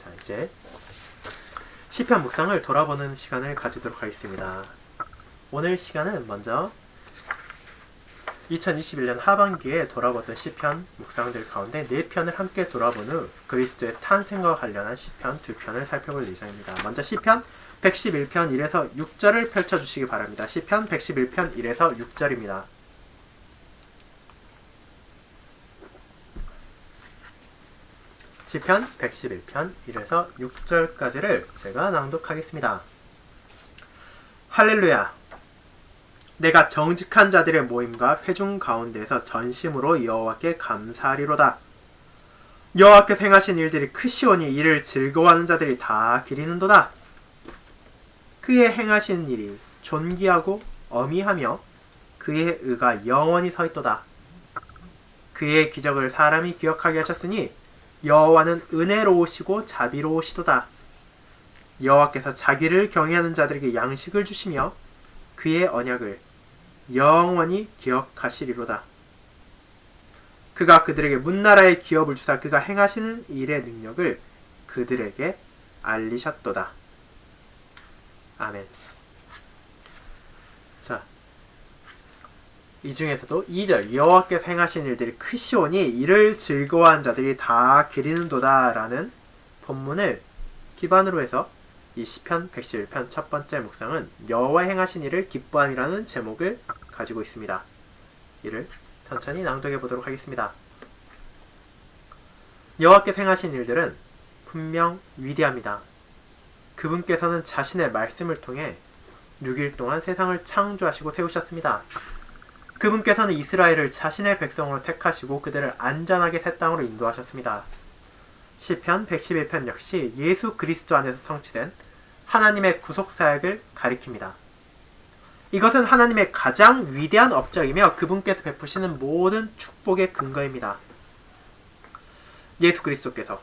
자, 이제 시편 묵상을 돌아보는 시간을 가지도록 하겠습니다. 오늘 시간은 먼저 2021년 하반기에 돌아보던 시편 묵상들 가운데 4편을 함께 돌아본 후 그리스도의 탄생과 관련한 시편 2편을 살펴볼 예정입니다. 먼저 시편 111편 1에서 6절을 펼쳐주시기 바랍니다. 시편 111편 1에서 6절입니다. 시편 111편 1에서 6절까지를 제가 낭독하겠습니다. 할렐루야! 내가 정직한 자들의 모임과 회중 가운데에서 전심으로 여호와께 감사하리로다. 여호와께서 행하신 일들이 크시오니 이를 즐거워하는 자들이 다 기리는도다. 그의 행하신 일이 존귀하고 어미하며 그의 의가 영원히 서있도다. 그의 기적을 사람이 기억하게 하셨으니 여호와는 은혜로우시고 자비로우시도다. 여호와께서 자기를 경외하는 자들에게 양식을 주시며 그의 언약을 영원히 기억하시리로다. 그가 그들에게 문나라의 기업을 주사 그가 행하시는 일의 능력을 그들에게 알리셨도다. 아멘. 자, 이 중에서도 2절 여호와께서 행하신 일들이 크시오니 이를 즐거워한 자들이 다 기리는도다 라는 본문을 기반으로 해서 이 시편 111편 첫 번째 묵상은 여호와 행하신 일을 기뻐함이라는 제목을 가지고 있습니다. 이를 천천히 낭독해 보도록 하겠습니다. 여호와께서 행하신 일들은 분명 위대합니다. 그분께서는 자신의 말씀을 통해 6일 동안 세상을 창조하시고 세우셨습니다. 그분께서는 이스라엘을 자신의 백성으로 택하시고 그들을 안전하게 새 땅으로 인도하셨습니다. 시편 111편 역시 예수 그리스도 안에서 성취된 하나님의 구속사역을 가리킵니다. 이것은 하나님의 가장 위대한 업적이며 그분께서 베푸시는 모든 축복의 근거입니다. 예수 그리스도께서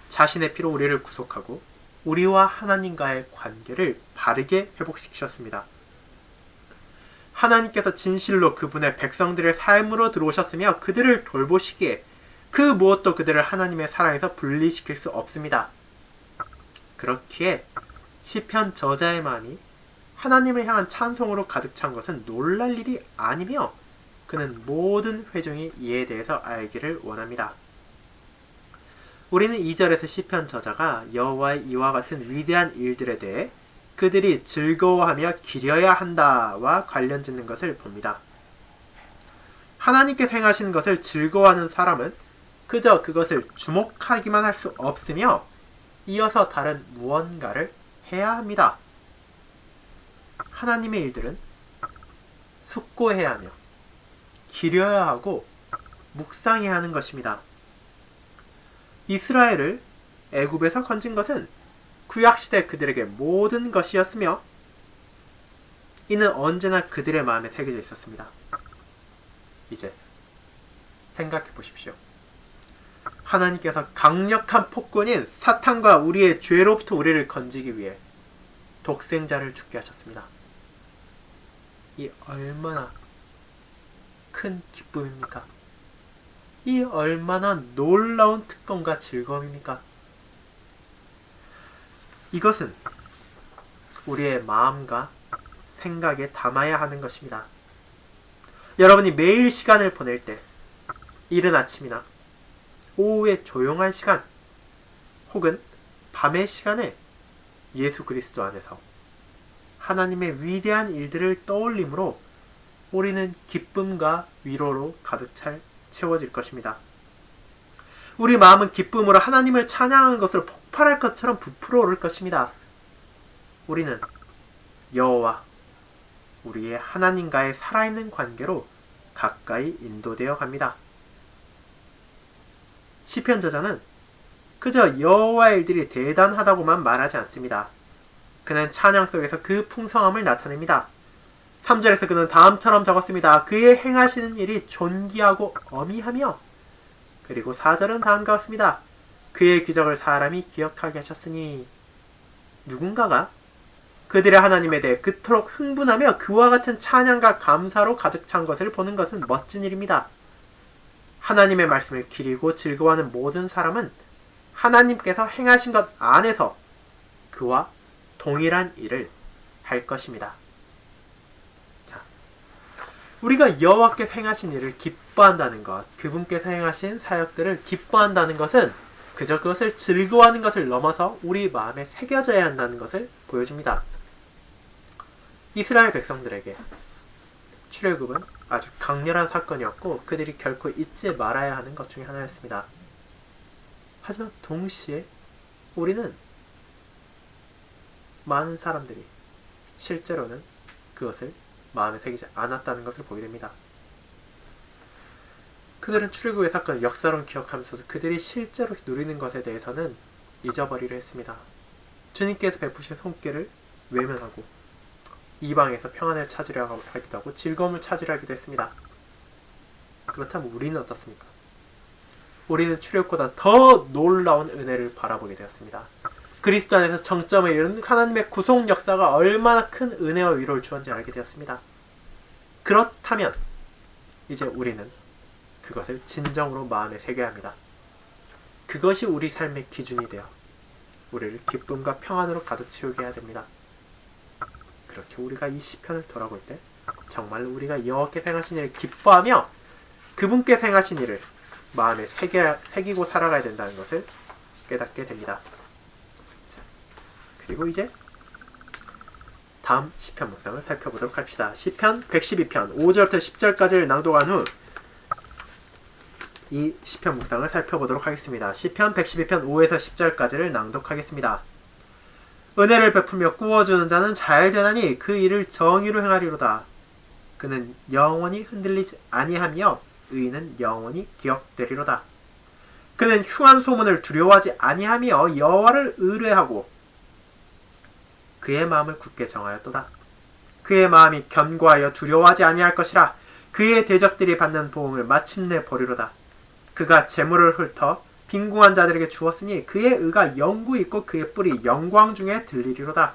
자신의 피로 우리를 구속하고 우리와 하나님과의 관계를 바르게 회복시키셨습니다. 하나님께서 진실로 그분의 백성들의 삶으로 들어오셨으며 그들을 돌보시기에 그 무엇도 그들을 하나님의 사랑에서 분리시킬 수 없습니다. 그렇기에 시편 저자의 마음이 하나님을 향한 찬송으로 가득 찬 것은 놀랄 일이 아니며 그는 모든 회중이 이에 대해서 알기를 원합니다. 우리는 2절에서 시편 저자가 여호와의 이와 같은 위대한 일들에 대해 그들이 즐거워하며 기려야 한다와 관련 짓는 것을 봅니다. 하나님께서 행하시는 것을 즐거워하는 사람은 그저 그것을 주목하기만 할 수 없으며 이어서 다른 무언가를 해야 합니다. 하나님의 일들은 숙고해야 하며 기려야 하고 묵상해야 하는 것입니다. 이스라엘을 애굽에서 건진 것은 구약시대 그들에게 모든 것이었으며 이는 언제나 그들의 마음에 새겨져 있었습니다. 이제 생각해 보십시오. 하나님께서 강력한 폭군인 사탄과 우리의 죄로부터 우리를 건지기 위해 독생자를 죽게 하셨습니다. 이 얼마나 큰 기쁨입니까? 이 얼마나 놀라운 특권과 즐거움입니까? 이것은 우리의 마음과 생각에 담아야 하는 것입니다. 여러분이 매일 시간을 보낼 때, 이른 아침이나 오후의 조용한 시간, 혹은 밤의 시간에 예수 그리스도 안에서 하나님의 위대한 일들을 떠올림으로 우리는 기쁨과 위로로 가득 채워질 것입니다. 우리 마음은 기쁨으로 하나님을 찬양하는 것으로 폭발할 것처럼 부풀어 오를 것입니다. 우리는 여호와 우리의 하나님과의 살아있는 관계로 가까이 인도되어 갑니다. 시편 저자는 그저 여호와의 일들이 대단하다고만 말하지 않습니다. 그는 찬양 속에서 그 풍성함을 나타냅니다. 3절에서 그는 다음처럼 적었습니다. 그의 행하시는 일이 존귀하고 어미하며, 그리고 4절은 다음과 같습니다. 그의 기적을 사람이 기억하게 하셨으니, 누군가가 그들의 하나님에 대해 그토록 흥분하며 그와 같은 찬양과 감사로 가득 찬 것을 보는 것은 멋진 일입니다. 하나님의 말씀을 기리고 즐거워하는 모든 사람은 하나님께서 행하신 것 안에서 그와 동일한 일을 할 것입니다. 자, 우리가 여호와께서 행하신 일을 기뻐한다는 것, 그분께서 행하신 사역들을 기뻐한다는 것은 그저 그것을 즐거워하는 것을 넘어서 우리 마음에 새겨져야 한다는 것을 보여줍니다. 이스라엘 백성들에게 출애굽은 아주 강렬한 사건이었고 그들이 결코 잊지 말아야 하는 것 중에 하나였습니다. 하지만 동시에 우리는 많은 사람들이 실제로는 그것을 마음에 새기지 않았다는 것을 보게 됩니다. 그들은 출애굽의 사건을 역사로 기억하면서 그들이 실제로 누리는 것에 대해서는 잊어버리려 했습니다. 주님께서 베푸신 손길을 외면하고 이방에서 평안을 찾으려 하기도 하고 즐거움을 찾으려 하기도 했습니다. 그렇다면 우리는 어떻습니까? 우리는 출애굽보다 더 놀라운 은혜를 바라보게 되었습니다. 그리스도 안에서 정점에 이르는 하나님의 구속 역사가 얼마나 큰 은혜와 위로를 주었는지 알게 되었습니다. 그렇다면 이제 우리는 그것을 진정으로 마음에 새겨야 합니다. 그것이 우리 삶의 기준이 되어 우리를 기쁨과 평안으로 가득 채우게 해야 됩니다. 그렇게 우리가 이 시편을 돌아볼 때 정말로 우리가 여호와께서 행하신 일을 기뻐하며 그분께서 행하신 일을 마음에 새기고 살아가야 된다는 것을 깨닫게 됩니다. 자, 그리고 이제 다음 시편 묵상을 살펴보도록 합시다. 시편 112편 5절부터 10절까지를 낭독한 후 이 시편 묵상을 살펴보도록 하겠습니다. 시편 112편 5에서 10절까지를 낭독하겠습니다. 은혜를 베풀며 꾸어주는 자는 잘 되나니 그 일을 정의로 행하리로다. 그는 영원히 흔들리지 아니하며 의인은 영원히 기억되리로다. 그는 흉한 소문을 두려워하지 아니하며 여호와를 의뢰하고 그의 마음을 굳게 정하였도다. 그의 마음이 견고하여 두려워하지 아니할 것이라. 그의 대적들이 받는 보응을 마침내 보리로다. 그가 재물을 훑어 빈궁한 자들에게 주었으니 그의 의가 영구 있고 그의 뿔이 영광 중에 들리리로다.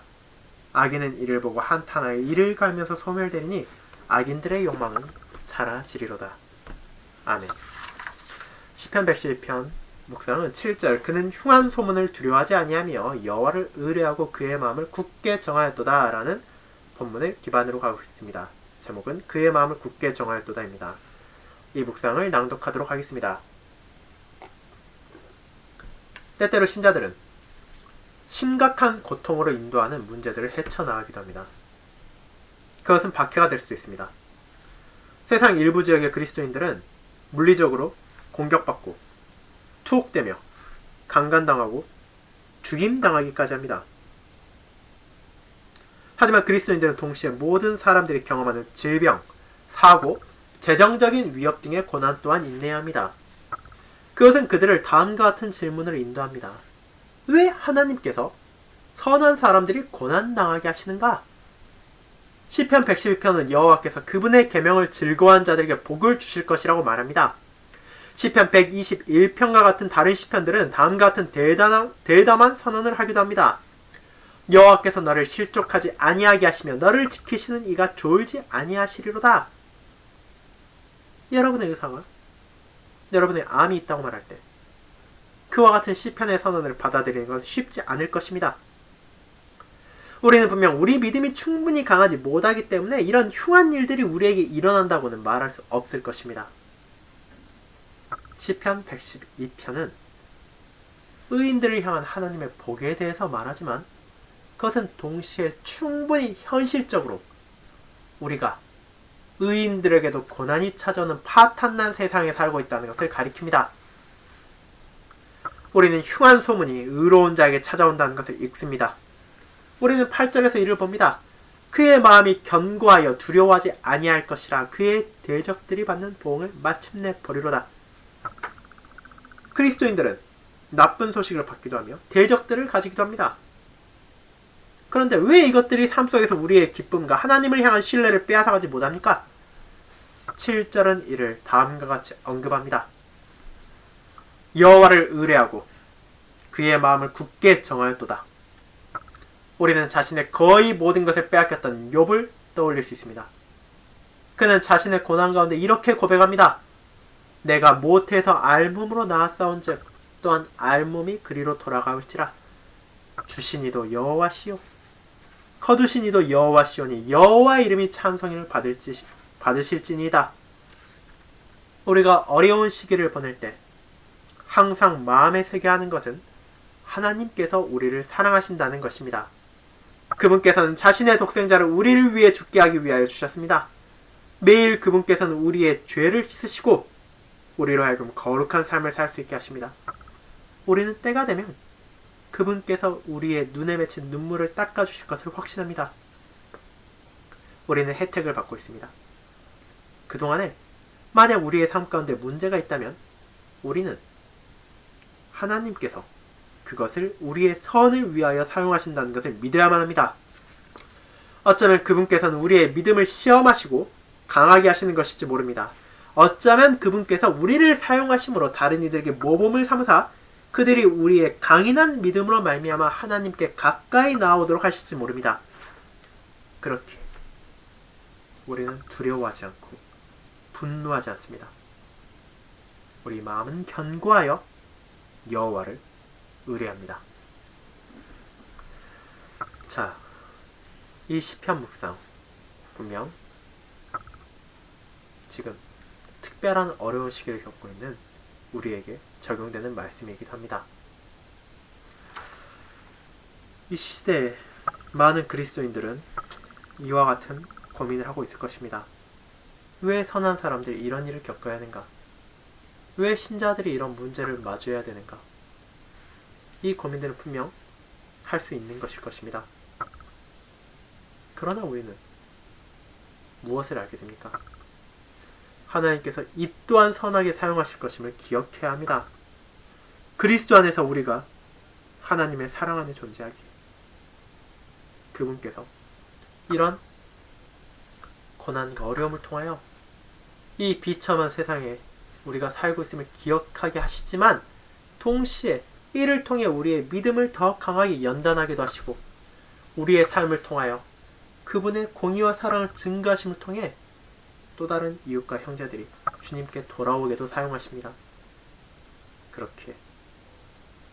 악인은 이를 보고 한탄하여 이를 갈면서 소멸되리니 악인들의 욕망은 사라지리로다. 아멘. 시편 112편 묵상은 7절 그는 흉한 소문을 두려워하지 아니하며 여호와를 의뢰하고 그의 마음을 굳게 정하였도다 라는 본문을 기반으로 가고 있습니다. 제목은 그의 마음을 굳게 정하였도다 입니다. 이 묵상을 낭독하도록 하겠습니다. 때때로 신자들은 심각한 고통으로 인도하는 문제들을 헤쳐나가기도 합니다. 그것은 박해가 될 수도 있습니다. 세상 일부 지역의 그리스도인들은 물리적으로 공격받고 투옥되며 강간당하고 죽임당하기까지 합니다. 하지만 그리스도인들은 동시에 모든 사람들이 경험하는 질병, 사고, 재정적인 위협 등의 고난 또한 인내해야 합니다. 그것은 그들을 다음과 같은 질문을 인도합니다. 왜 하나님께서 선한 사람들이 고난당하게 하시는가? 시편 112편은 여호와께서 그분의 계명을 즐거워한 자들에게 복을 주실 것이라고 말합니다. 시편 121편과 같은 다른 시편들은 다음과 같은 대담한 선언을 하기도 합니다. 여호와께서 너를 실족하지 아니하게 하시며 너를 지키시는 이가 졸지 아니하시리로다. 여러분의 의사가 여러분의 암이 있다고 말할 때 그와 같은 시편의 선언을 받아들이는 것은 쉽지 않을 것입니다. 우리는 분명 우리 믿음이 충분히 강하지 못하기 때문에 이런 흉한 일들이 우리에게 일어난다고는 말할 수 없을 것입니다. 시편 112편은 의인들을 향한 하나님의 복에 대해서 말하지만 그것은 동시에 충분히 현실적으로 우리가 의인들에게도 고난이 찾아오는 파탄난 세상에 살고 있다는 것을 가리킵니다. 우리는 흉한 소문이 의로운 자에게 찾아온다는 것을 읽습니다. 우리는 8절에서 이를 봅니다. 그의 마음이 견고하여 두려워하지 아니할 것이라. 그의 대적들이 받는 보응을 마침내 보리로다. 그리스도인들은 나쁜 소식을 받기도 하며 대적들을 가지기도 합니다. 그런데 왜 이것들이 삶 속에서 우리의 기쁨과 하나님을 향한 신뢰를 빼앗아가지 못합니까? 7절은 이를 다음과 같이 언급합니다. 여호와를 의뢰하고 그의 마음을 굳게 정하였도다. 우리는 자신의 거의 모든 것을 빼앗겼던 욥을 떠올릴 수 있습니다. 그는 자신의 고난 가운데 이렇게 고백합니다. 내가 모태에서 알몸으로 낳았사온즉 또한 알몸이 그리로 돌아가올지라. 주시니도 여호와시요 거두시니도 여호와시오니 여호와 이름이 찬송을 받으실지니이다. 우리가 어려운 시기를 보낼 때 항상 마음에 새게 하는 것은 하나님께서 우리를 사랑하신다는 것입니다. 그분께서는 자신의 독생자를 우리를 위해 죽게 하기 위하여 주셨습니다. 매일 그분께서는 우리의 죄를 씻으시고 우리로 하여금 거룩한 삶을 살 수 있게 하십니다. 우리는 때가 되면 그분께서 우리의 눈에 맺힌 눈물을 닦아주실 것을 확신합니다. 우리는 혜택을 받고 있습니다. 그동안에 만약 우리의 삶 가운데 문제가 있다면 우리는 하나님께서 그것을 우리의 선을 위하여 사용하신다는 것을 믿어야만 합니다. 어쩌면 그분께서는 우리의 믿음을 시험하시고 강하게 하시는 것일지 모릅니다. 어쩌면 그분께서 우리를 사용하심으로 다른 이들에게 모범을 삼으사 그들이 우리의 강인한 믿음으로 말미암아 하나님께 가까이 나오도록 하실지 모릅니다. 그렇게 우리는 두려워하지 않고 분노하지 않습니다. 우리 마음은 견고하여 여호와를 의뢰합니다. 자, 이 시편 묵상 분명 지금 특별한 어려운 시기를 겪고 있는 우리에게 적용되는 말씀이기도 합니다. 이 시대에 많은 그리스도인들은 이와 같은 고민을 하고 있을 것입니다. 왜 선한 사람들이 이런 일을 겪어야 하는가? 왜 신자들이 이런 문제를 마주해야 되는가? 이 고민들은 분명 할 수 있는 것일 것입니다. 그러나 우리는 무엇을 알게 됩니까? 하나님께서 이 또한 선하게 사용하실 것임을 기억해야 합니다. 그리스도 안에서 우리가 하나님의 사랑 안에 존재하기에 그분께서 이런 고난과 어려움을 통하여 이 비참한 세상에 우리가 살고 있음을 기억하게 하시지만 동시에 이를 통해 우리의 믿음을 더 강하게 연단하기도 하시고 우리의 삶을 통하여 그분의 공의와 사랑을 증가하심을 통해 또 다른 이웃과 형제들이 주님께 돌아오게도 사용하십니다. 그렇게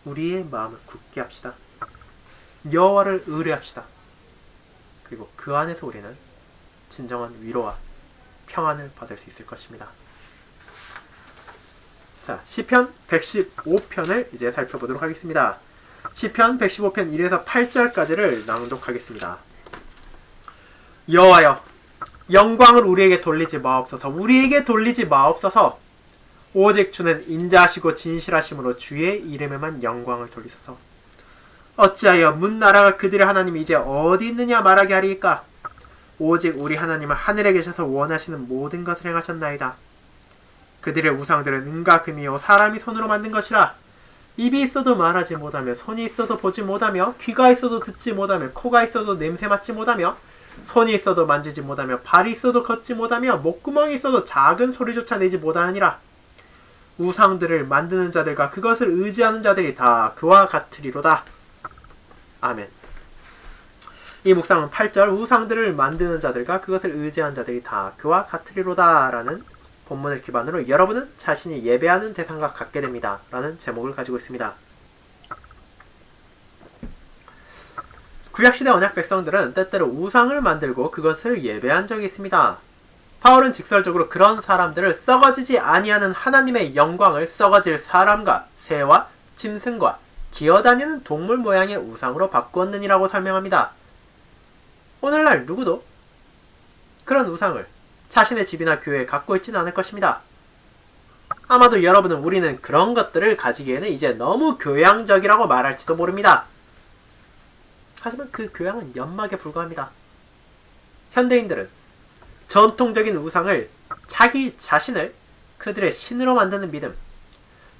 우리의 마음을 굳게 합시다. 여호와를 의뢰합시다. 그리고 그 안에서 우리는 진정한 위로와 평안을 받을 수 있을 것입니다. 자, 시편 115편을 이제 살펴보도록 하겠습니다. 시편 115편 1에서 8절까지를 낭독하겠습니다. 여호와여, 영광을 우리에게 돌리지 마옵소서. 우리에게 돌리지 마옵소서. 오직 주는 인자하시고 진실하심으로 주의 이름에만 영광을 돌리소서. 어찌하여 문나라가 그들의 하나님이 이제 어디 있느냐 말하게 하리이까? 오직 우리 하나님은 하늘에 계셔서 원하시는 모든 것을 행하셨나이다. 그들의 우상들은 은과 금이요 사람이 손으로 만든 것이라. 입이 있어도 말하지 못하며 손이 있어도 보지 못하며 귀가 있어도 듣지 못하며 코가 있어도 냄새 맡지 못하며 손이 있어도 만지지 못하며 발이 있어도 걷지 못하며 목구멍이 있어도 작은 소리조차 내지 못하느니라. 우상들을 만드는 자들과 그것을 의지하는 자들이 다 그와 같으리로다. 아멘. 이 묵상은 8절 우상들을 만드는 자들과 그것을 의지하는 자들이 다 그와 같으리로다 라는 본문을 기반으로 여러분은 자신이 예배하는 대상과 같게 됩니다 라는 제목을 가지고 있습니다. 구약시대 언약 백성들은 때때로 우상을 만들고 그것을 예배한 적이 있습니다. 바울은 직설적으로 그런 사람들을 썩어지지 아니하는 하나님의 영광을 썩어질 사람과 새와 짐승과 기어다니는 동물 모양의 우상으로 바꾸었느니라고 설명합니다. 오늘날 누구도 그런 우상을 자신의 집이나 교회에 갖고 있지는 않을 것입니다. 아마도 여러분은 우리는 그런 것들을 가지기에는 이제 너무 교양적이라고 말할지도 모릅니다. 하지만 그 교양은 연막에 불과합니다. 현대인들은 전통적인 우상을 자기 자신을 그들의 신으로 만드는 믿음,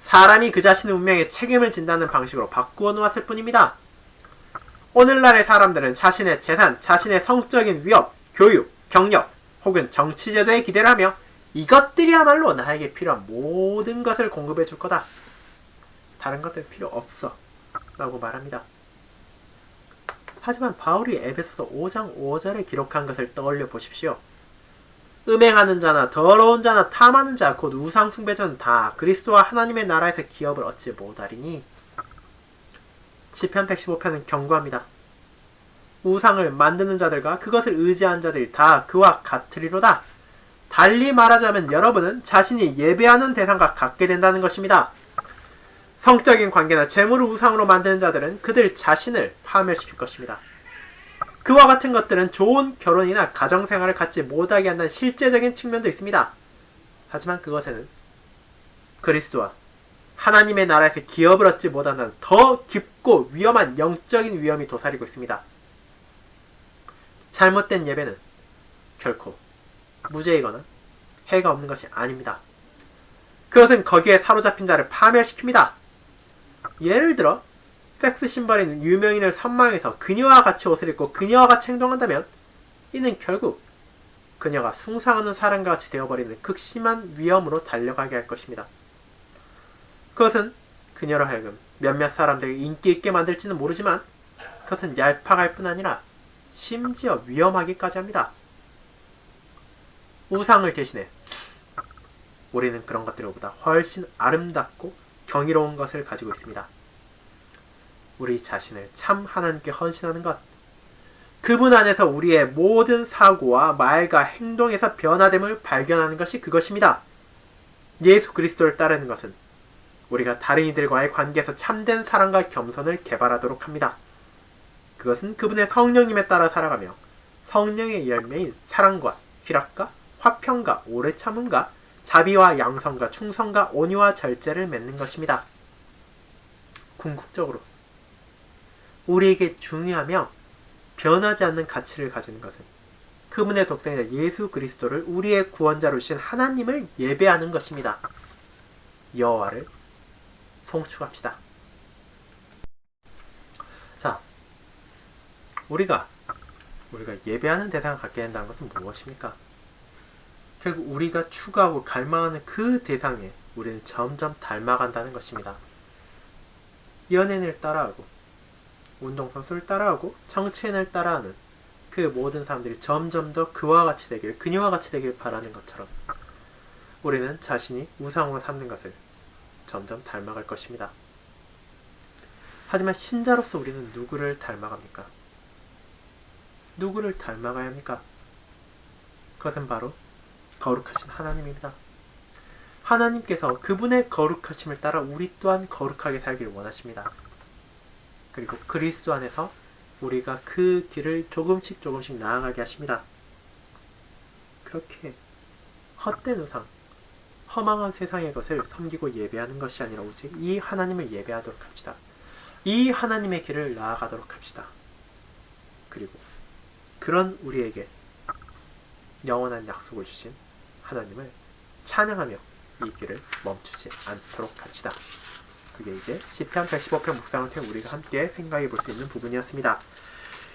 사람이 그 자신의 운명에 책임을 진다는 방식으로 바꾸어 놓았을 뿐입니다. 오늘날의 사람들은 자신의 재산, 자신의 성적인 위협, 교육, 경력, 혹은 정치제도에 기대를 하며 이것들이야말로 나에게 필요한 모든 것을 공급해 줄 거다. 다른 것들 필요 없어 라고 말합니다. 하지만 바울이 에베소서 5장 5절에 기록한 것을 떠올려 보십시오. 음행하는 자나 더러운 자나 탐하는 자 곧 우상 숭배자는 다 그리스도와 하나님의 나라에서 기업을 얻지 못하리니. 시편 115편은 경고합니다. 우상을 만드는 자들과 그것을 의지한 자들이 다 그와 같으리로다. 달리 말하자면 여러분은 자신이 예배하는 대상과 같게 된다는 것입니다. 성적인 관계나 재물을 우상으로 만드는 자들은 그들 자신을 파멸시킬 것입니다. 그와 같은 것들은 좋은 결혼이나 가정생활을 갖지 못하게 한다는 실제적인 측면도 있습니다. 하지만 그것에는 그리스도와 하나님의 나라에서 기업을 얻지 못한다는 더 깊고 위험한 영적인 위험이 도사리고 있습니다. 잘못된 예배는 결코 무죄이거나 해가 없는 것이 아닙니다. 그것은 거기에 사로잡힌 자를 파멸시킵니다. 예를 들어 섹스 신발인 유명인을 선망해서 그녀와 같이 옷을 입고 그녀와 같이 행동한다면 이는 결국 그녀가 숭상하는 사람과 같이 되어버리는 극심한 위험으로 달려가게 할 것입니다. 그것은 그녀로 하여금 몇몇 사람들에게 인기 있게 만들지는 모르지만 그것은 얄팍할 뿐 아니라 심지어 위험하기까지 합니다. 우상을 대신해 우리는 그런 것들보다 훨씬 아름답고 경이로운 것을 가지고 있습니다. 우리 자신을 참 하나님께 헌신하는 것, 그분 안에서 우리의 모든 사고와 말과 행동에서 변화됨을 발견하는 것이 그것입니다. 예수 그리스도를 따르는 것은 우리가 다른 이들과의 관계에서 참된 사랑과 겸손을 개발하도록 합니다. 그것은 그분의 성령님에 따라 살아가며 성령의 열매인 사랑과 희락과 화평과 오래 참음과 자비와 양성과 충성과 온유와 절제를 맺는 것입니다. 궁극적으로 우리에게 중요하며 변하지 않는 가치를 가지는 것은 그분의 독생자 예수 그리스도를 우리의 구원자로 주신 하나님을 예배하는 것입니다. 여호와를 송축합시다. 자, 우리가 예배하는 대상을 갖게 된다는 것은 무엇입니까? 결국 우리가 추구하고 갈망하는 그 대상에 우리는 점점 닮아간다는 것입니다. 연예인을 따라하고 운동선수를 따라하고 정치인을 따라하는 그 모든 사람들이 점점 더 그와 같이 되길, 그녀와 같이 되길 바라는 것처럼 우리는 자신이 우상으로 삼는 것을 점점 닮아갈 것입니다. 하지만 신자로서 우리는 누구를 닮아갑니까? 누구를 닮아가야 합니까? 그것은 바로 거룩하신 하나님입니다. 하나님께서 그분의 거룩하심을 따라 우리 또한 거룩하게 살기를 원하십니다. 그리고 그리스도 안에서 우리가 그 길을 조금씩 나아가게 하십니다. 그렇게 헛된 우상, 허망한 세상의 것을 섬기고 예배하는 것이 아니라 오직 이 하나님을 예배하도록 합시다. 이 하나님의 길을 나아가도록 합시다. 그리고 그런 우리에게 영원한 약속을 주신 하나님을 찬양하며 이 길을 멈추지 않도록 합시다. 그게 이제 시편 115편 묵상을 통해 우리가 함께 생각해 볼 수 있는 부분이었습니다.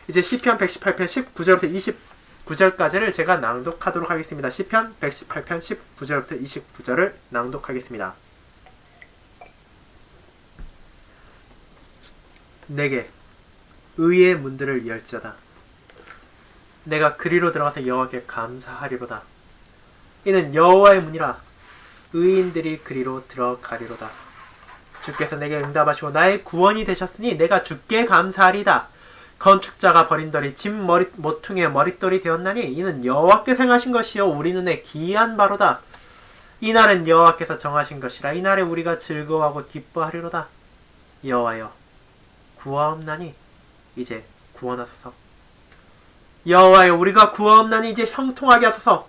이제 시편 118편 19절부터 29절까지를 제가 낭독하도록 하겠습니다. 시편 118편 19절부터 29절을 낭독하겠습니다. 내게 의의 문들을 열지어다. 내가 그리로 들어가서 여호와께 감사하리로다. 이는 여호와의 문이라. 의인들이 그리로 들어가리로다. 주께서 내게 응답하시고 나의 구원이 되셨으니 내가 주께 감사하리다. 건축자가 버린 돌이 집 모퉁이의 머릿돌이 되었나니 이는 여호와께서 행하신 것이요 우리 눈에 기이한 바로다. 이날은 여호와께서 정하신 것이라. 이날에 우리가 즐거워하고 기뻐하리로다. 여호와여 구하옵나니 이제 구원하소서. 여호와여 우리가 구하옵나니 이제 형통하게 하소서.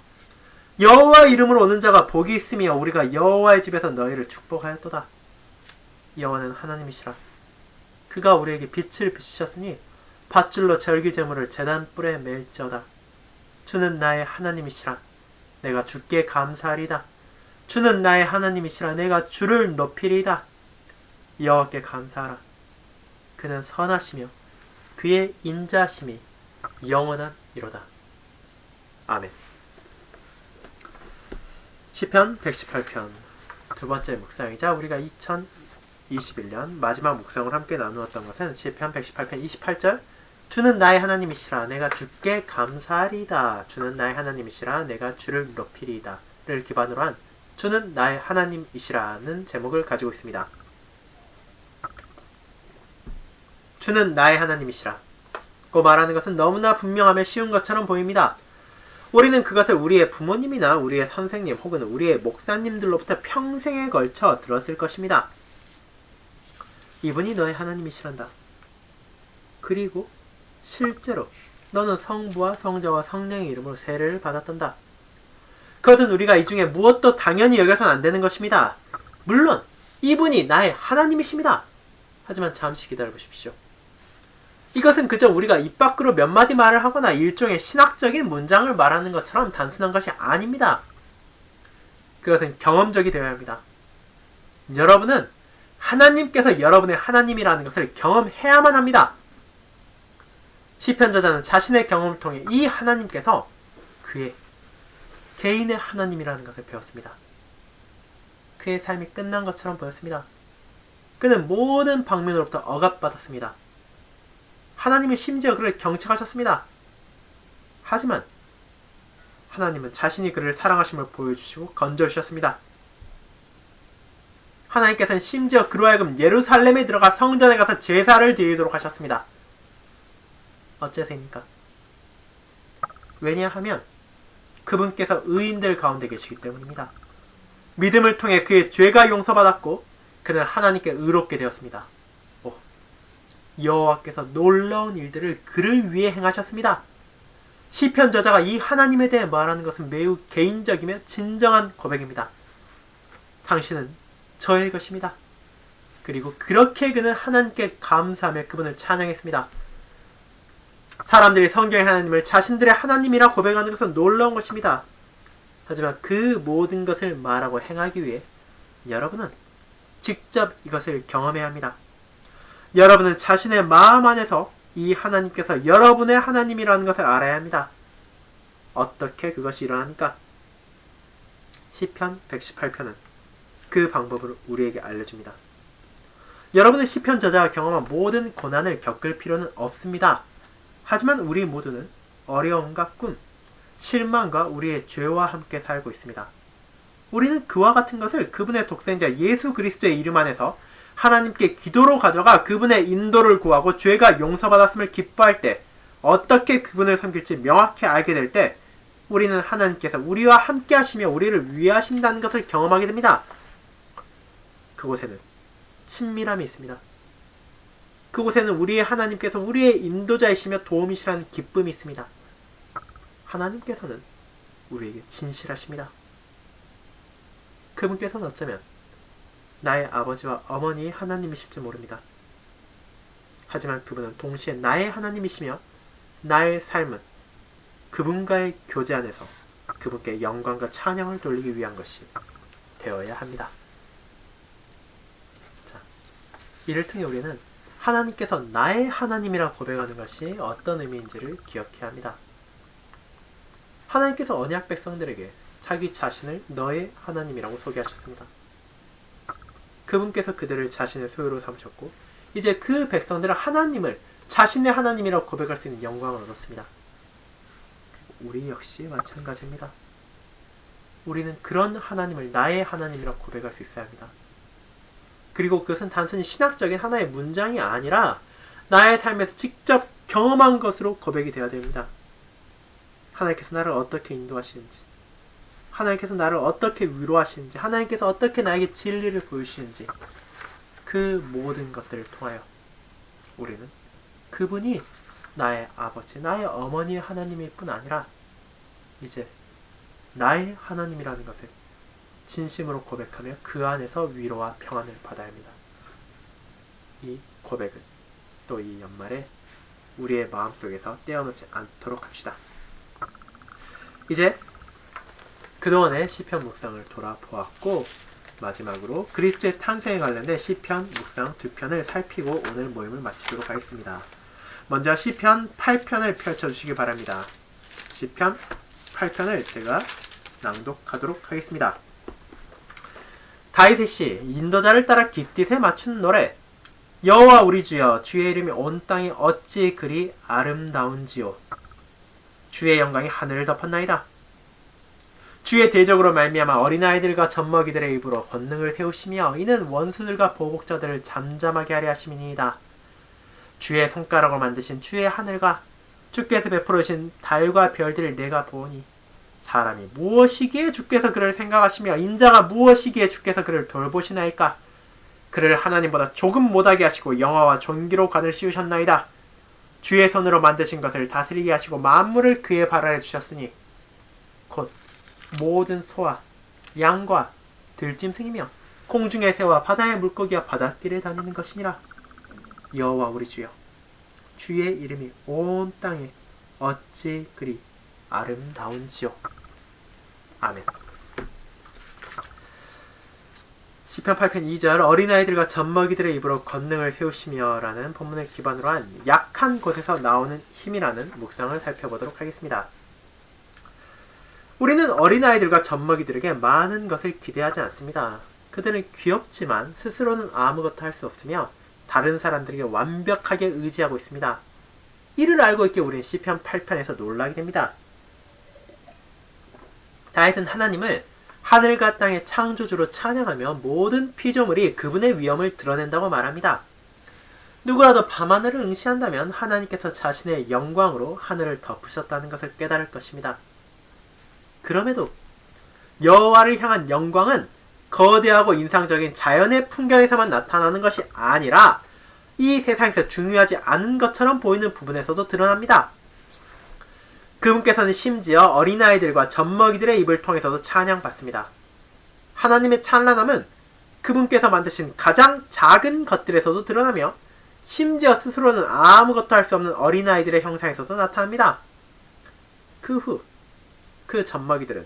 여호와 이름으로 오는 자가 복이 있으며 우리가 여호와의 집에서 너희를 축복하였도다. 여호와는 하나님이시라. 그가 우리에게 빛을 비추셨으니 밧줄로 절기제물을 제단 뿔에 맬지어다. 주는 나의 하나님이시라. 내가 주께 감사하리다. 주는 나의 하나님이시라. 내가 주를 높이리이다. 여호와께 감사하라. 그는 선하시며 그의 인자심이 영원한 이로다. 아멘. 시편 118편 두 번째 묵상이자 우리가 2021년 마지막 묵상을 함께 나누었던 것은 시편 118편 28절 주는 나의 하나님이시라 내가 주께 감사하리이다. 주는 나의 하나님이시라 내가 주를 높이리이다. 를 기반으로 한 주는 나의 하나님이시라는 제목을 가지고 있습니다. 주는 나의 하나님이시라 고 말하는 것은 너무나 분명하며 쉬운 것처럼 보입니다. 우리는 그것을 우리의 부모님이나 우리의 선생님 혹은 우리의 목사님들로부터 평생에 걸쳐 들었을 것입니다. 이분이 너의 하나님이시란다. 그리고 실제로 너는 성부와 성자와 성령의 이름으로 세례를 받았단다. 그것은 우리가 이 중에 무엇도 당연히 여겨서는 안 되는 것입니다. 물론 이분이 나의 하나님이십니다. 하지만 잠시 기다려보십시오. 이것은 그저 우리가 입 밖으로 몇 마디 말을 하거나 일종의 신학적인 문장을 말하는 것처럼 단순한 것이 아닙니다. 그것은 경험적이 되어야 합니다. 여러분은 하나님께서 여러분의 하나님이라는 것을 경험해야만 합니다. 시편 저자는 자신의 경험을 통해 이 하나님께서 그의 개인의 하나님이라는 것을 배웠습니다. 그의 삶이 끝난 것처럼 보였습니다. 그는 모든 방면으로부터 억압받았습니다. 하나님은 심지어 그를 경책하셨습니다. 하지만 하나님은 자신이 그를 사랑하심을 보여주시고 건져주셨습니다. 하나님께서는 심지어 그로 하여금 예루살렘에 들어가 성전에 가서 제사를 드리도록 하셨습니다. 어째서입니까? 왜냐하면 그분께서 의인들 가운데 계시기 때문입니다. 믿음을 통해 그의 죄가 용서받았고 그는 하나님께 의롭게 되었습니다. 여호와께서 놀라운 일들을 그를 위해 행하셨습니다. 시편 저자가 이 하나님에 대해 말하는 것은 매우 개인적이며 진정한 고백입니다. 당신은 저의 것입니다. 그리고 그렇게 그는 하나님께 감사하며 그분을 찬양했습니다. 사람들이 성경의 하나님을 자신들의 하나님이라 고백하는 것은 놀라운 것입니다. 하지만 그 모든 것을 말하고 행하기 위해 여러분은 직접 이것을 경험해야 합니다. 여러분은 자신의 마음 안에서 이 하나님께서 여러분의 하나님이라는 것을 알아야 합니다. 어떻게 그것이 일어납니까? 시편 118편은 그 방법을 우리에게 알려줍니다. 여러분의 시편 저자가 경험한 모든 고난을 겪을 필요는 없습니다. 하지만 우리 모두는 어려움과 꿈, 실망과 우리의 죄와 함께 살고 있습니다. 우리는 그와 같은 것을 그분의 독생자 예수 그리스도의 이름 안에서 하나님께 기도로 가져가 그분의 인도를 구하고 죄가 용서받았음을 기뻐할 때 어떻게 그분을 섬길지 명확히 알게 될 때 우리는 하나님께서 우리와 함께 하시며 우리를 위하신다는 것을 경험하게 됩니다. 그곳에는 친밀함이 있습니다. 그곳에는 우리의 하나님께서 우리의 인도자이시며 도움이시라는 기쁨이 있습니다. 하나님께서는 우리에게 진실하십니다. 그분께서는 어쩌면 나의 아버지와 어머니의 하나님이실지 모릅니다. 하지만 그분은 동시에 나의 하나님이시며 나의 삶은 그분과의 교제 안에서 그분께 영광과 찬양을 돌리기 위한 것이 되어야 합니다. 자, 이를 통해 우리는 하나님께서 나의 하나님이라 고백하는 것이 어떤 의미인지를 기억해야 합니다. 하나님께서 언약 백성들에게 자기 자신을 너의 하나님이라고 소개하셨습니다. 그분께서 그들을 자신의 소유로 삼으셨고 이제 그 백성들은 하나님을 자신의 하나님이라고 고백할 수 있는 영광을 얻었습니다. 우리 역시 마찬가지입니다. 우리는 그런 하나님을 나의 하나님이라고 고백할 수 있어야 합니다. 그리고 그것은 단순히 신학적인 하나의 문장이 아니라 나의 삶에서 직접 경험한 것으로 고백이 되어야 됩니다. 하나님께서 나를 어떻게 인도하시는지, 하나님께서 나를 어떻게 위로하시는지, 하나님께서 어떻게 나에게 진리를 보여주시는지, 그 모든 것들을 통하여 우리는 그분이 나의 아버지, 나의 어머니의 하나님일 뿐 아니라 이제 나의 하나님이라는 것을 진심으로 고백하며 그 안에서 위로와 평안을 받아야 합니다. 이 고백을 또 이 연말에 우리의 마음속에서 떼어놓지 않도록 합시다. 이제 그동안의 시편 묵상을 돌아보았고 마지막으로 그리스도의 탄생에 관련된 시편 묵상 2편을 살피고 오늘 모임을 마치도록 하겠습니다. 먼저 시편 8편을 펼쳐주시기 바랍니다. 시편 8편을 제가 낭독하도록 하겠습니다. 다윗의 시, 인도자를 따라 깃딧에 맞춘 노래. 여호와 우리 주여, 주의 이름이 온 땅에 어찌 그리 아름다운지요. 주의 영광이 하늘을 덮었나이다. 주의 대적으로 말미암아 어린아이들과 젖먹이들의 입으로 권능을 세우시며 이는 원수들과 보복자들을 잠잠하게 하려 하심이니이다. 주의 손가락으로 만드신 주의 하늘과 주께서 베풀으신 달과 별들을 내가 보니 사람이 무엇이기에 주께서 그를 생각하시며 인자가 무엇이기에 주께서 그를 돌보시나이까. 그를 하나님보다 조금 못하게 하시고 영화와 존귀로 관을 씌우셨나이다. 주의 손으로 만드신 것을 다스리게 하시고 만물을 그의 발 아래 주셨으니 곧 모든 소와 양과 들짐승이며 공중의 새와 바다의 물고기와 바닷길에 다니는 것이니라. 여호와 우리 주여, 주의 이름이 온 땅에 어찌 그리 아름다운지요. 아멘. 시편 8편 2절 어린아이들과 젖먹이들의 입으로 권능을 세우시며 라는 본문을 기반으로 한 약한 곳에서 나오는 힘이라는 묵상을 살펴보도록 하겠습니다. 우리는 어린아이들과 젖먹이들에게 많은 것을 기대하지 않습니다. 그들은 귀엽지만 스스로는 아무것도 할 수 없으며 다른 사람들에게 완벽하게 의지하고 있습니다. 이를 알고 있기에 우리는 시편 8편에서 놀라게 됩니다. 다윗은 하나님을 하늘과 땅의 창조주로 찬양하며 모든 피조물이 그분의 위엄을 드러낸다고 말합니다. 누구라도 밤하늘을 응시한다면 하나님께서 자신의 영광으로 하늘을 덮으셨다는 것을 깨달을 것입니다. 그럼에도 여호와를 향한 영광은 거대하고 인상적인 자연의 풍경에서만 나타나는 것이 아니라 이 세상에서 중요하지 않은 것처럼 보이는 부분에서도 드러납니다. 그분께서는 심지어 어린아이들과 젖먹이들의 입을 통해서도 찬양받습니다. 하나님의 찬란함은 그분께서 만드신 가장 작은 것들에서도 드러나며 심지어 스스로는 아무것도 할 수 없는 어린아이들의 형상에서도 나타납니다. 그 후 그 젖먹이들은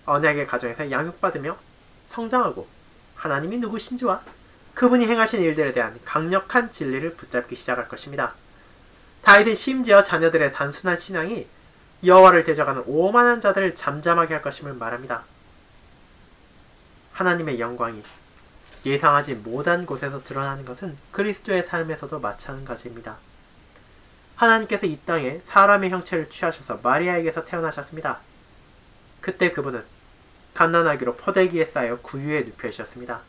언약의 가정에서 양육받으며 성장하고 하나님이 누구신지와 그분이 행하신 일들에 대한 강력한 진리를 붙잡기 시작할 것입니다. 다윗은 심지어 자녀들의 단순한 신앙이 여호와를 대적하는 오만한 자들을 잠잠하게 할 것임을 말합니다. 하나님의 영광이 예상하지 못한 곳에서 드러나는 것은 그리스도의 삶에서도 마찬가지입니다. 하나님께서 이 땅에 사람의 형체를 취하셔서 마리아에게서 태어나셨습니다. 그때 그분은 갓난아기로 포대기에 쌓여 구유에 눕혀 있었습니다.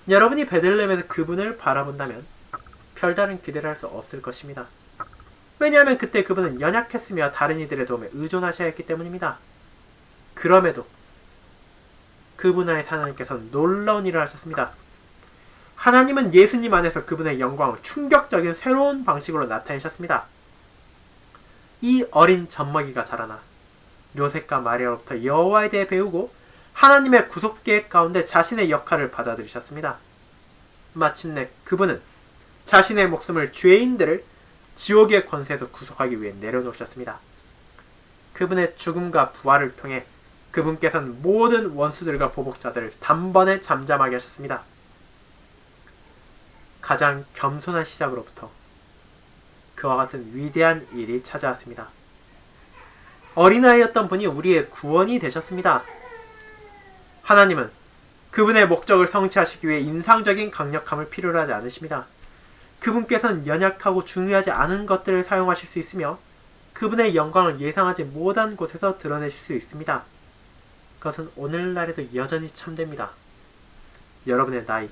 여러분이 베들레헴에서 그분을 바라본다면 별다른 기대를 할 수 없을 것입니다. 왜냐하면 그때 그분은 연약했으며 다른 이들의 도움에 의존하셔야 했기 때문입니다. 그럼에도 그분 안에 하나님께서는 놀라운 일을 하셨습니다. 하나님은 예수님 안에서 그분의 영광을 충격적인 새로운 방식으로 나타내셨습니다. 이 어린 젖먹이가 자라나 요셉과 마리아로부터 여호와에 대해 배우고 하나님의 구속계획 가운데 자신의 역할을 받아들이셨습니다. 마침내 그분은 자신의 목숨을 죄인들을 지옥의 권세에서 구속하기 위해 내려놓으셨습니다. 그분의 죽음과 부활을 통해 그분께서는 모든 원수들과 보복자들을 단번에 잠잠하게 하셨습니다. 가장 겸손한 시작으로부터 그와 같은 위대한 일이 찾아왔습니다. 어린아이였던 분이 우리의 구원이 되셨습니다. 하나님은 그분의 목적을 성취하시기 위해 인상적인 강력함을 필요로 하지 않으십니다. 그분께서는 연약하고 중요하지 않은 것들을 사용하실 수 있으며 그분의 영광을 예상하지 못한 곳에서 드러내실 수 있습니다. 그것은 오늘날에도 여전히 참됩니다. 여러분의 나이,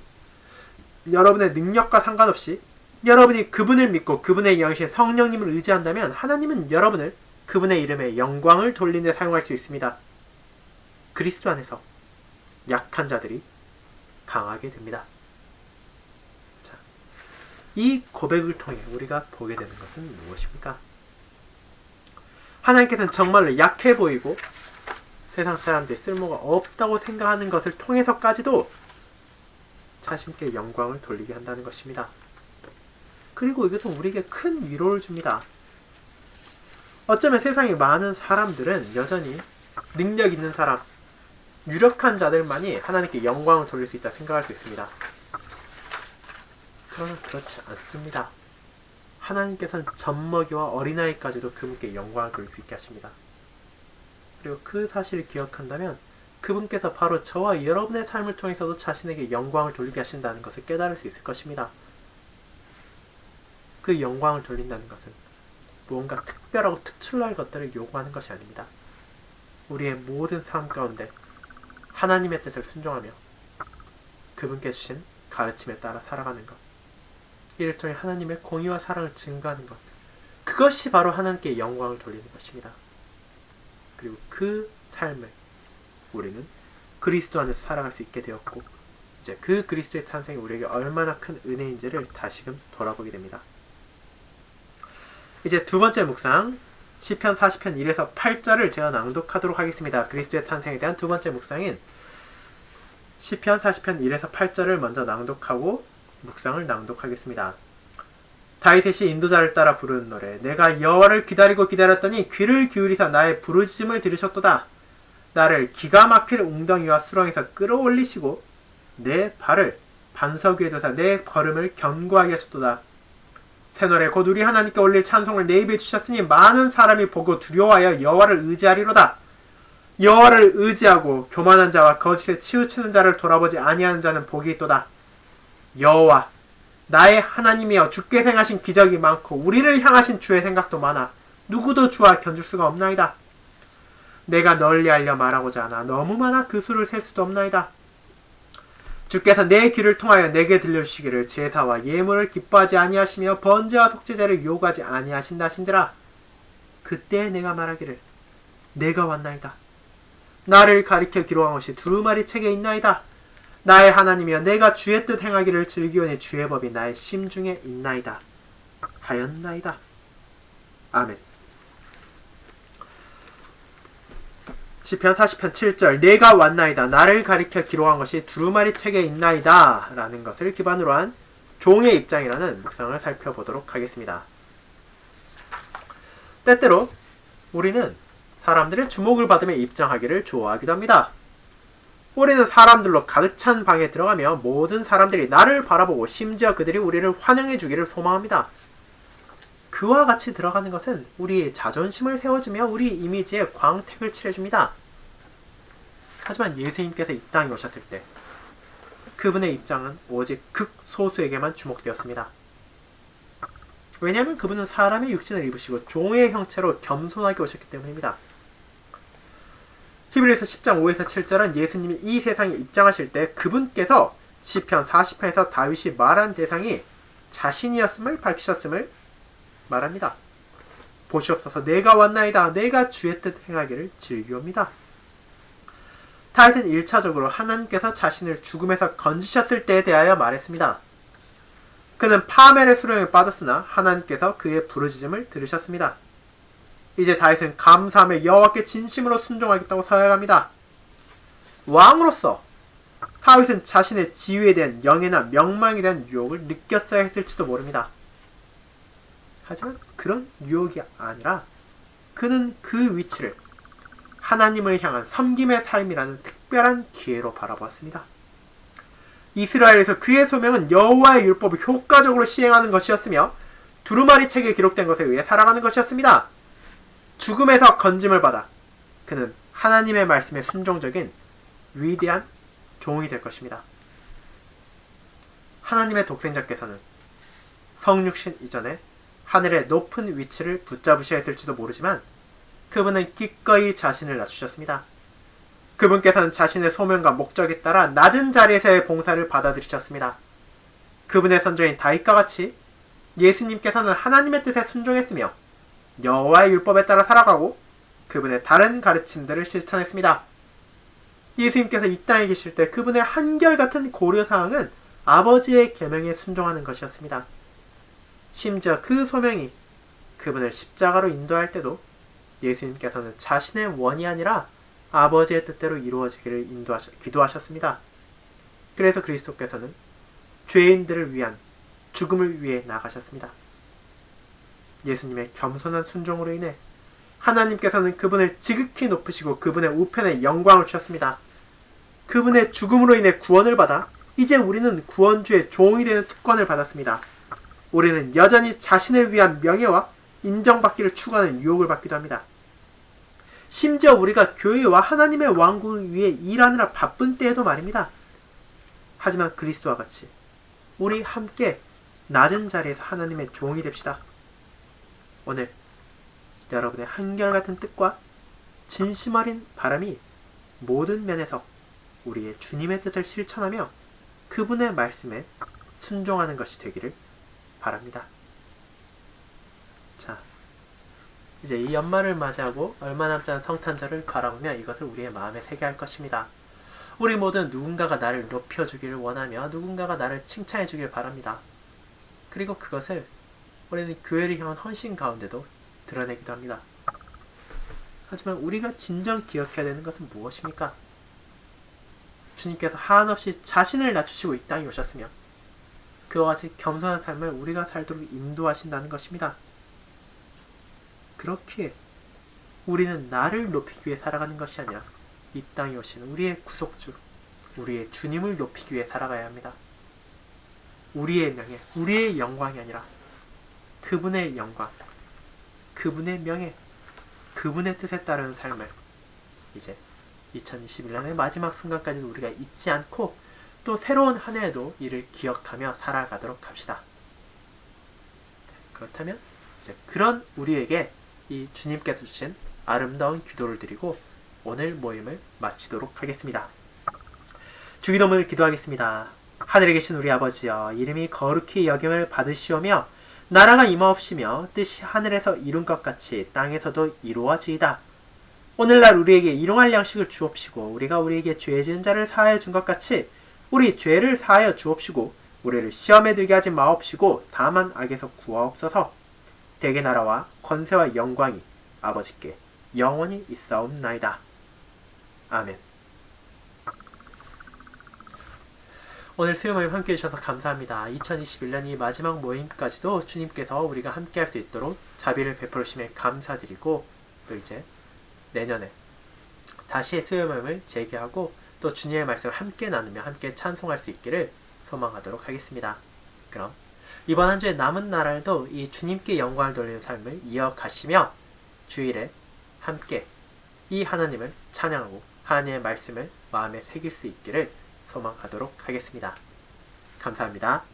여러분의 능력과 상관없이 여러분이 그분을 믿고 그분의 영이신 성령님을 의지한다면 하나님은 여러분을 그분의 이름에 영광을 돌리는 데 사용할 수 있습니다. 그리스도 안에서 약한 자들이 강하게 됩니다. 자, 이 고백을 통해 우리가 보게 되는 것은 무엇입니까? 하나님께서는 정말로 약해 보이고 세상 사람들이 쓸모가 없다고 생각하는 것을 통해서까지도 자신께 영광을 돌리게 한다는 것입니다. 그리고 이것은 우리에게 큰 위로를 줍니다. 어쩌면 세상에 많은 사람들은 여전히 능력 있는 사람, 유력한 자들만이 하나님께 영광을 돌릴 수 있다 생각할 수 있습니다. 그러나 그렇지 않습니다. 하나님께서는 젖먹이와 어린아이까지도 그분께 영광을 돌릴 수 있게 하십니다. 그리고 그 사실을 기억한다면 그분께서 바로 저와 여러분의 삶을 통해서도 자신에게 영광을 돌리게 하신다는 것을 깨달을 수 있을 것입니다. 그 영광을 돌린다는 것은 무언가 특별하고 특출날 것들을 요구하는 것이 아닙니다. 우리의 모든 삶 가운데 하나님의 뜻을 순종하며 그분께 주신 가르침에 따라 살아가는 것, 이를 통해 하나님의 공의와 사랑을 증거하는 것, 그것이 바로 하나님께 영광을 돌리는 것입니다. 그리고 그 삶을 우리는 그리스도 안에서 살아갈 수 있게 되었고, 이제 그 그리스도의 탄생이 우리에게 얼마나 큰 은혜인지를 다시금 돌아보게 됩니다. 이제 두 번째 묵상, 시편 40편 1에서 8절을 제가 낭독하도록 하겠습니다. 그리스도의 탄생에 대한 두 번째 묵상인 시편 40편 1에서 8절을 먼저 낭독하고 묵상을 낭독하겠습니다. 다윗의 인도자를 따라 부르는 노래. 내가 여호와를 기다리고 기다렸더니 귀를 기울이사 나의 부르짖음을 들으셨도다. 나를 기가 막힐 웅덩이와 수렁에서 끌어올리시고 내 발을 반석 위에 두사 내 걸음을 견고하게 하셨도다. 새 노래 곧 우리 하나님께 올릴 찬송을 내 입에 주셨으니 많은 사람이 보고 두려워하여 여호와를 의지하리로다. 여호와를 의지하고 교만한 자와 거짓에 치우치는 자를 돌아보지 아니하는 자는 복이 있도다. 여호와 나의 하나님이여, 주께 행하신 기적이 많고 우리를 향하신 주의 생각도 많아 누구도 주와 견줄 수가 없나이다. 내가 널리 알려 말하고자 하나 너무 많아 그 수를 셀 수도 없나이다. 주께서 내 귀를 통하여 내게 들려주시기를 제사와 예물을 기뻐하지 아니하시며 번제와 속죄제를 요구하지 아니하신다 하신지라. 그때 내가 말하기를 내가 왔나이다. 나를 가리켜 기록한 것이 두루마리 책에 있나이다. 나의 하나님이여, 내가 주의 뜻 행하기를 즐기오니 주의 법이 나의 심중에 있나이다 하였나이다. 아멘. 시편 40편 7절 내가 왔나이다. 나를 가리켜 기록한 것이 두루마리 책에 있나이다 라는 것을 기반으로 한 종의 입장이라는 묵상을 살펴보도록 하겠습니다. 때때로 우리는 사람들의 주목을 받으며 입장하기를 좋아하기도 합니다. 우리는 사람들로 가득 찬 방에 들어가며 모든 사람들이 나를 바라보고 심지어 그들이 우리를 환영해 주기를 소망합니다. 그와 같이 들어가는 것은 우리의 자존심을 세워주며 우리 이미지에 광택을 칠해줍니다. 하지만 예수님께서 이 땅에 오셨을 때 그분의 입장은 오직 극소수에게만 주목되었습니다. 왜냐하면 그분은 사람의 육신을 입으시고 종의 형체로 겸손하게 오셨기 때문입니다. 히브리서 10장 5에서 7절은 예수님이 이 세상에 입장하실 때 그분께서 시편 40편에서 다윗이 말한 대상이 자신이었음을 밝히셨음을 말합니다. 보시옵소서 내가 왔나이다. 내가 주의 뜻 행하기를 즐기옵니다. 다윗은 1차적으로 하나님께서 자신을 죽음에서 건지셨을 때에 대하여 말했습니다. 그는 파멜의 수렁에 빠졌으나 하나님께서 그의 부르짖음을 들으셨습니다. 이제 다윗은 감사하며 여호와께 진심으로 순종하겠다고 서약합니다. 왕으로서 다윗은 자신의 지위에 대한 영예나 명망에 대한 유혹을 느꼈어야 했을지도 모릅니다. 하지만 그런 유혹이 아니라 그는 그 위치를 하나님을 향한 섬김의 삶이라는 특별한 기회로 바라보았습니다. 이스라엘에서 그의 소명은 여호와의 율법을 효과적으로 시행하는 것이었으며 두루마리 책에 기록된 것에 의해 살아가는 것이었습니다. 죽음에서 건짐을 받아 그는 하나님의 말씀에 순종적인 위대한 종이 될 것입니다. 하나님의 독생자께서는 성육신 이전에 하늘의 높은 위치를 붙잡으셔야 했을지도 모르지만 그분은 기꺼이 자신을 낮추셨습니다. 그분께서는 자신의 소명과 목적에 따라 낮은 자리에서의 봉사를 받아들이셨습니다. 그분의 선조인 다윗과 같이 예수님께서는 하나님의 뜻에 순종했으며 여호와의 율법에 따라 살아가고 그분의 다른 가르침들을 실천했습니다. 예수님께서 이 땅에 계실 때 그분의 한결같은 고려사항은 아버지의 계명에 순종하는 것이었습니다. 심지어 그 소명이 그분을 십자가로 인도할 때도 예수님께서는 자신의 원이 아니라 아버지의 뜻대로 이루어지기를 기도하셨습니다. 그래서 그리스도께서는 죄인들을 위한 죽음을 위해 나가셨습니다. 예수님의 겸손한 순종으로 인해 하나님께서는 그분을 지극히 높으시고 그분의 우편에 영광을 주셨습니다. 그분의 죽음으로 인해 구원을 받아 이제 우리는 구원주의 종이 되는 특권을 받았습니다. 우리는 여전히 자신을 위한 명예와 인정받기를 추구하는 유혹을 받기도 합니다. 심지어 우리가 교회와 하나님의 왕국을 위해 일하느라 바쁜 때에도 말입니다. 하지만 그리스도와 같이 우리 함께 낮은 자리에서 하나님의 종이 됩시다. 오늘 여러분의 한결같은 뜻과 진심 어린 바람이 모든 면에서 우리의 주님의 뜻을 실천하며 그분의 말씀에 순종하는 것이 되기를 바랍니다. 자, 이제 이 연말을 맞이하고 얼마 남지 않은 성탄절을 바라보며 이것을 우리의 마음에 새게 할 것입니다. 우리 모두 누군가가 나를 높여주기를 원하며 누군가가 나를 칭찬해주길 바랍니다. 그리고 그것을 우리는 교회를 향한 헌신 가운데도 드러내기도 합니다. 하지만 우리가 진정 기억해야 되는 것은 무엇입니까? 주님께서 한없이 자신을 낮추시고 이 땅에 오셨으며 그와 같이 겸손한 삶을 우리가 살도록 인도하신다는 것입니다. 그렇기에 우리는 나를 높이기 위해 살아가는 것이 아니라 이 땅에 오신 우리의 구속주, 우리의 주님을 높이기 위해 살아가야 합니다. 우리의 명예, 우리의 영광이 아니라 그분의 영광, 그분의 명예, 그분의 뜻에 따르는 삶을 이제 2021년의 마지막 순간까지도 우리가 잊지 않고 또 새로운 한 해에도 이를 기억하며 살아가도록 합시다. 그렇다면 이제 그런 우리에게 이 주님께서 주신 아름다운 기도를 드리고 오늘 모임을 마치도록 하겠습니다. 주기도문을 기도하겠습니다. 하늘에 계신 우리 아버지여, 이름이 거룩히 여김을 받으시오며 나라가 임하옵시며 뜻이 하늘에서 이룬 것 같이 땅에서도 이루어지이다. 오늘날 우리에게 일용할 양식을 주옵시고 우리가 우리에게 죄 지은 자를 사하여 준 것 같이 우리 죄를 사하여 주옵시고 우리를 시험에 들게 하지 마옵시고 다만 악에서 구하옵소서. 대개 나라와 권세와 영광이 아버지께 영원히 있사옵나이다. 아멘. 오늘 수요 모임 함께 해주셔서 감사합니다. 2021년 이 마지막 모임까지도 주님께서 우리가 함께 할 수 있도록 자비를 베풀으심에 감사드리고 또 이제 내년에 다시 수요 모임을 재개하고 또 주님의 말씀을 함께 나누며 함께 찬송할 수 있기를 소망하도록 하겠습니다. 그럼 이번 한 주의 남은 나날도 이 주님께 영광을 돌리는 삶을 이어가시며 주일에 함께 이 하나님을 찬양하고 하나님의 말씀을 마음에 새길 수 있기를 소망하도록 하겠습니다. 감사합니다.